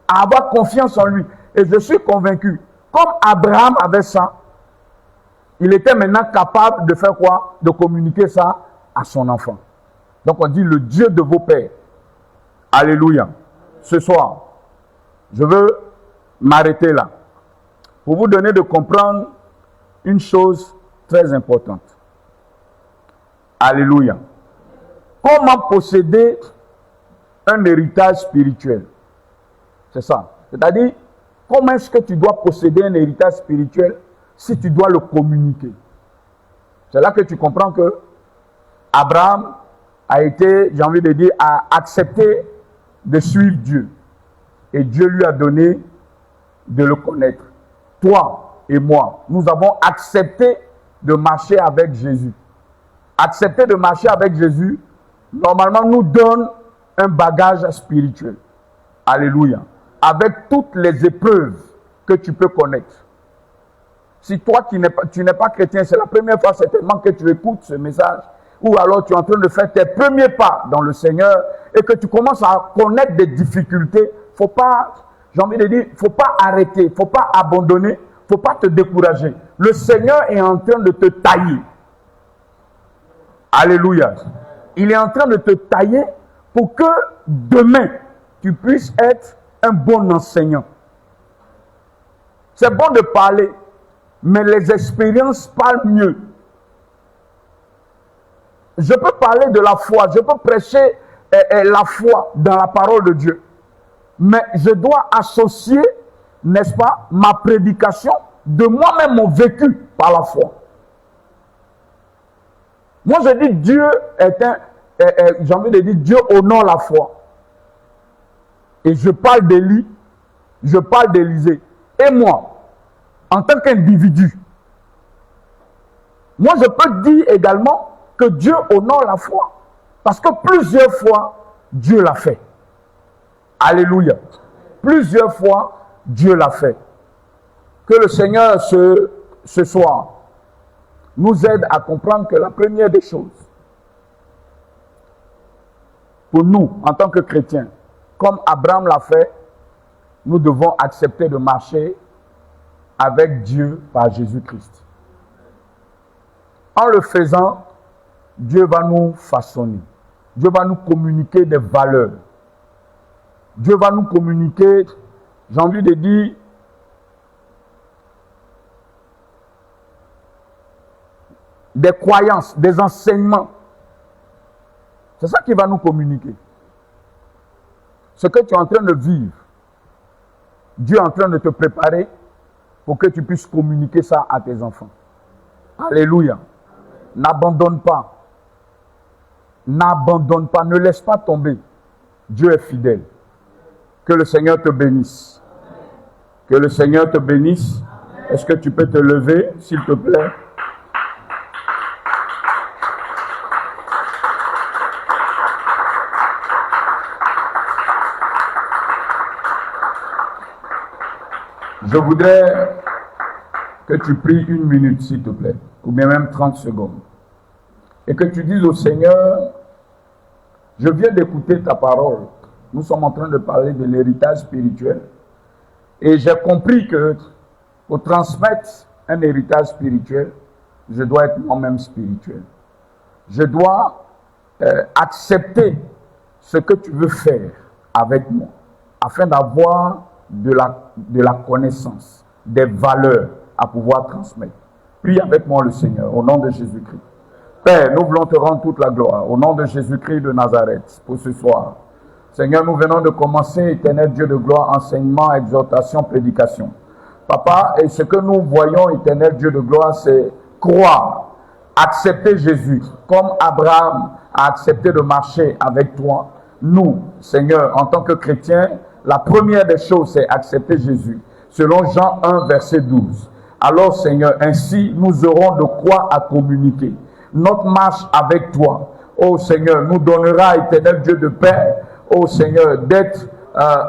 à avoir confiance en lui. Et je suis convaincu, comme Abraham avait ça, il était maintenant capable de faire quoi? De communiquer ça à son enfant. Donc on dit le Dieu de vos pères. Alléluia. Ce soir, je veux m'arrêter là pour vous donner de comprendre une chose très importante. Alléluia. Comment posséder un héritage spirituel? C'est ça. C'est-à-dire, comment est-ce que tu dois posséder un héritage spirituel si tu dois le communiquer? C'est là que tu comprends que Abraham a été, j'ai envie de dire, a accepté de suivre Dieu. Et Dieu lui a donné de le connaître. Toi et moi, nous avons accepté de marcher avec Jésus. Accepter de marcher avec Jésus, normalement, nous donne un bagage spirituel. Alléluia. Avec toutes les épreuves que tu peux connaître. Si toi, tu n'es pas chrétien, c'est la première fois certainement que tu écoutes ce message, ou alors tu es en train de faire tes premiers pas dans le Seigneur, et que tu commences à connaître des difficultés, faut pas, j'ai envie de dire, faut pas arrêter, faut pas abandonner, faut pas te décourager. Le Seigneur est en train de te tailler. Alléluia. Il est en train de te tailler pour que demain, tu puisses être un bon enseignant. C'est bon de parler, mais les expériences parlent mieux. Je peux parler de la foi, je peux prêcher la foi dans la parole de Dieu. Mais je dois associer, n'est-ce pas, ma prédication de moi-même, mon vécu par la foi. Moi, je dis Dieu est j'ai envie de dire Dieu honore la foi. Et je parle d'Élie, je parle d'Élisée. Et moi, en tant qu'individu, moi, je peux dire également que Dieu honore la foi. Parce que plusieurs fois, Dieu l'a fait. Alléluia. Plusieurs fois, Dieu l'a fait. Que le Seigneur, ce soir, nous aide à comprendre que la première des choses, pour nous, en tant que chrétiens, comme Abraham l'a fait, nous devons accepter de marcher avec Dieu par Jésus-Christ. En le faisant, Dieu va nous façonner. Dieu va nous communiquer des valeurs. Dieu va nous communiquer, j'ai envie de dire, des croyances, des enseignements. C'est ça qui va nous communiquer. Ce que tu es en train de vivre, Dieu est en train de te préparer pour que tu puisses communiquer ça à tes enfants. Alléluia. N'abandonne pas. N'abandonne pas, ne laisse pas tomber. Dieu est fidèle. Que le Seigneur te bénisse. Que le Seigneur te bénisse. Est-ce que tu peux te lever, s'il te plaît? Je voudrais que tu pries 1 minute, s'il te plaît, ou bien même 30 secondes. Et que tu dises au Seigneur, je viens d'écouter ta parole. Nous sommes en train de parler de l'héritage spirituel. Et j'ai compris que pour transmettre un héritage spirituel, je dois être moi-même spirituel. Je dois accepter ce que tu veux faire avec moi, afin d'avoir de la connaissance, des valeurs à pouvoir transmettre. Prie avec moi le Seigneur, au nom de Jésus-Christ. Père, nous voulons te rendre toute la gloire, au nom de Jésus-Christ de Nazareth, pour ce soir. Seigneur, nous venons de commencer, éternel Dieu de gloire, enseignement, exhortation, prédication. Papa, et ce que nous voyons, éternel Dieu de gloire, c'est croire, accepter Jésus, comme Abraham a accepté de marcher avec toi. Nous, Seigneur, en tant que chrétiens, la première des choses, c'est accepter Jésus. Selon Jean 1, verset 12. Alors, Seigneur, ainsi, nous aurons de quoi à communiquer. Notre marche avec toi, ô Seigneur, nous donnera, éternel Dieu de paix, ô Seigneur, d'être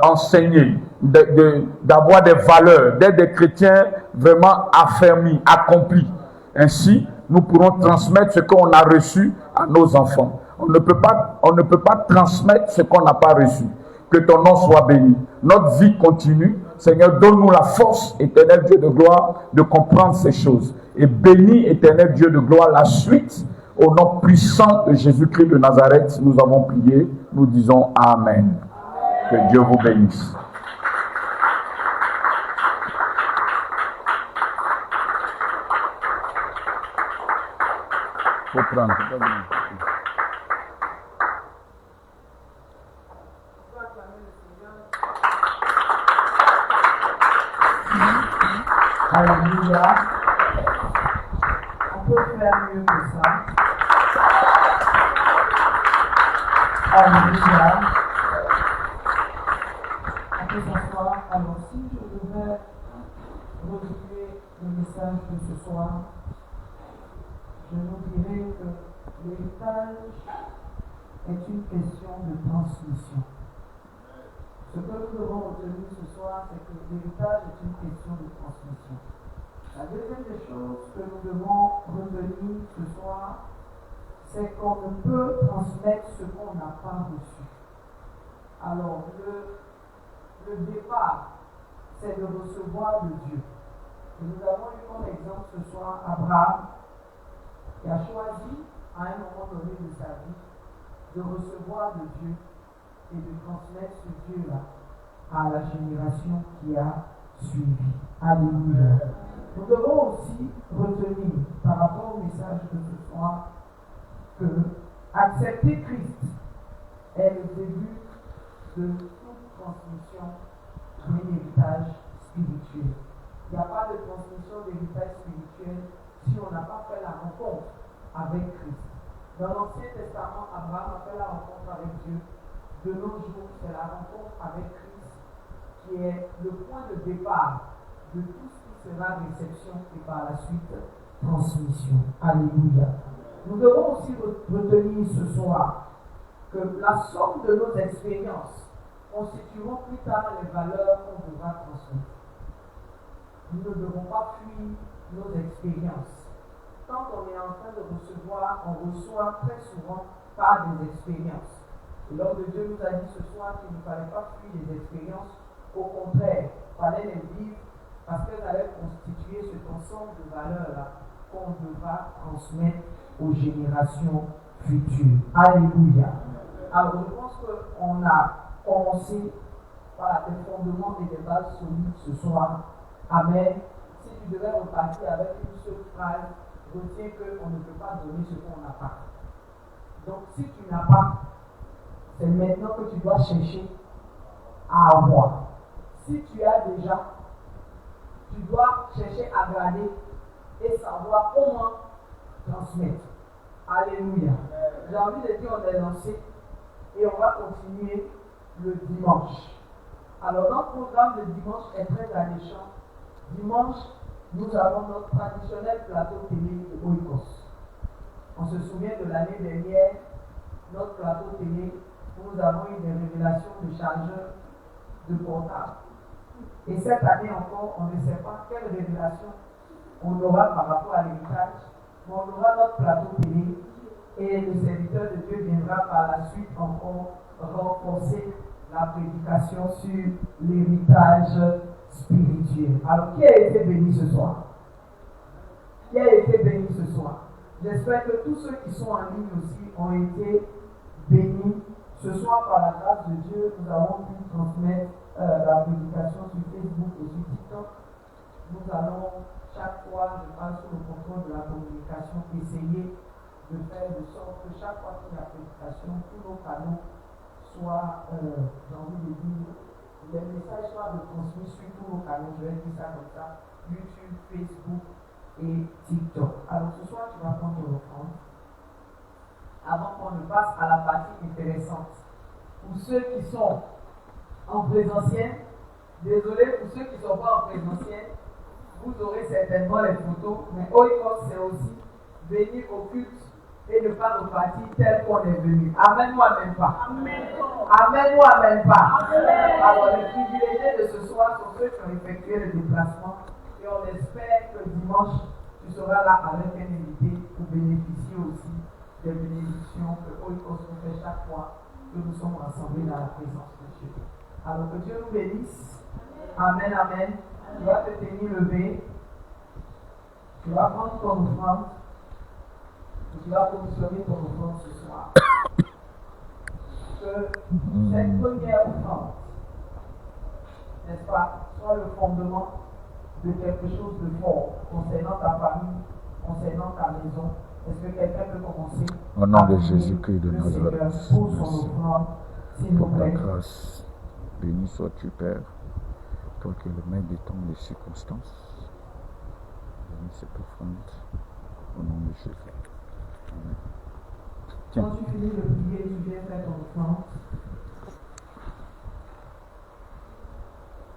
enseignés, d'avoir des valeurs, d'être des chrétiens vraiment affermis, accomplis. Ainsi, nous pourrons transmettre ce qu'on a reçu à nos enfants. On ne peut pas transmettre ce qu'on n'a pas reçu. Que ton nom soit béni. Notre vie continue. Seigneur, donne-nous la force, éternel Dieu de gloire, de comprendre ces choses. Et bénis, éternel Dieu de gloire, la suite. Au nom puissant de Jésus-Christ de Nazareth, nous avons prié. Nous disons Amen. Que Dieu vous bénisse. Faut prendre. Alléluia. On peut faire mieux que ça. Alléluia. On peut s'asseoir. Alors, si je devais retenir le message de ce soir, je nous dirais que l'héritage est une question de transmission. Ce que nous devons retenir ce soir, c'est que l'héritage est une question de transmission. La deuxième des choses que nous devons retenir ce soir, c'est qu'on ne peut transmettre ce qu'on n'a pas reçu. Alors, le départ, c'est de recevoir de Dieu. Et nous avons eu comme exemple ce soir Abraham, qui a choisi, à un moment donné de sa vie, de recevoir de Dieu et de transmettre ce Dieu-là à la génération qui a suivi. Alléluia. Nous devons aussi retenir, par rapport au message de ce soir, que accepter Christ est le début de toute transmission d'un héritage spirituel. Il n'y a pas de transmission d'héritage spirituel si on n'a pas fait la rencontre avec Christ. Dans l'Ancien Testament, Abraham a fait la rencontre avec Dieu. De nos jours, c'est la rencontre avec Christ qui est le point de départ de tout ce qui sera réception et par la suite transmission. Alléluia. Nous devons aussi retenir ce soir que la somme de nos expériences constitueront plus tard les valeurs qu'on devra transmettre. Nous ne devons pas fuir nos expériences. Quand on est en train de recevoir, on reçoit très souvent par des expériences. Et l'homme de Dieu nous a dit ce soir qu'il ne fallait pas fuir les expériences, au contraire, il fallait les vivre parce qu'elles allaient constituer cet ensemble de valeurs-là qu'on devra transmettre aux générations futures. Alléluia. Alors je pense qu'on a commencé par des fondements et des bases solides ce soir. Amen. Si tu devais repartir avec une seule phrase, retiens qu'on ne peut pas donner ce qu'on n'a pas. Donc si tu n'as pas, c'est maintenant que tu dois chercher à avoir. Si tu as déjà, tu dois chercher à garder et savoir comment transmettre. Alléluia. J'ai envie de dire, on est lancé et on va continuer le dimanche. Alors notre programme de dimanche est très alléchant. Dimanche, nous avons notre traditionnel plateau télé de Oikos. On se souvient de l'année dernière, notre plateau télé, où nous avons eu des révélations de chargeurs de portable. Et cette année encore, on ne sait pas quelle révélation on aura par rapport à l'héritage, mais on aura notre plateau télé et le serviteur de Dieu viendra par la suite encore renforcer la prédication sur l'héritage spirituel. Alors, qui a été béni ce soir? Qui a été béni ce soir? J'espère que tous ceux qui sont en ligne aussi ont été bénis. Ce soir, par la grâce de Dieu, nous avons pu transmettre la prédication sur Facebook et sur TikTok. Nous allons chaque fois, je parle sous le contrôle de la communication, essayer de faire de sorte que chaque fois qu'il y a prédication, tous nos canaux soient, j'ai envie de dire, les messages soient transmis sur tous nos canaux, je vais dire ça comme ça, YouTube, Facebook et TikTok. Alors ce soir, tu vas prendre ton offrande. Avant qu'on ne passe à la partie intéressante. Pour ceux qui sont en présentiel, désolé pour ceux qui ne sont pas en présentiel, vous aurez certainement les photos, mais Oikos c'est aussi venir au culte et ne pas repartir tel qu'on est venu. Amen ou amen pas? Amen. Amen ou amen pas? Amen. Alors les privilégiés de ce soir sont ceux qui ont effectué le déplacement et on espère que dimanche tu seras là avec un invité pour bénéficier aussi des bénédictions que Oikos nous fait chaque fois que nous sommes rassemblés dans la présence de Dieu. Alors que Dieu nous bénisse. Amen, amen. Tu vas te tenir levé. Tu vas prendre ton offrande. Et tu vas commissionner ton offrande ce soir. Que cette première offrande, n'est-ce pas, soit le fondement de quelque chose de fort concernant ta famille, concernant ta maison. Est-ce que quelqu'un peut commencer? Au nom de Jésus-Christ de Nazareth, pour son offrande, s'il vous pour ta plaît. grâce, béni sois-tu, Père, toi qui es le maître des temps et des circonstances. Bénis cette offrande, au nom de Jésus. Amen. Tiens. Quand tu finis de prier, tu viens faire ton offrande.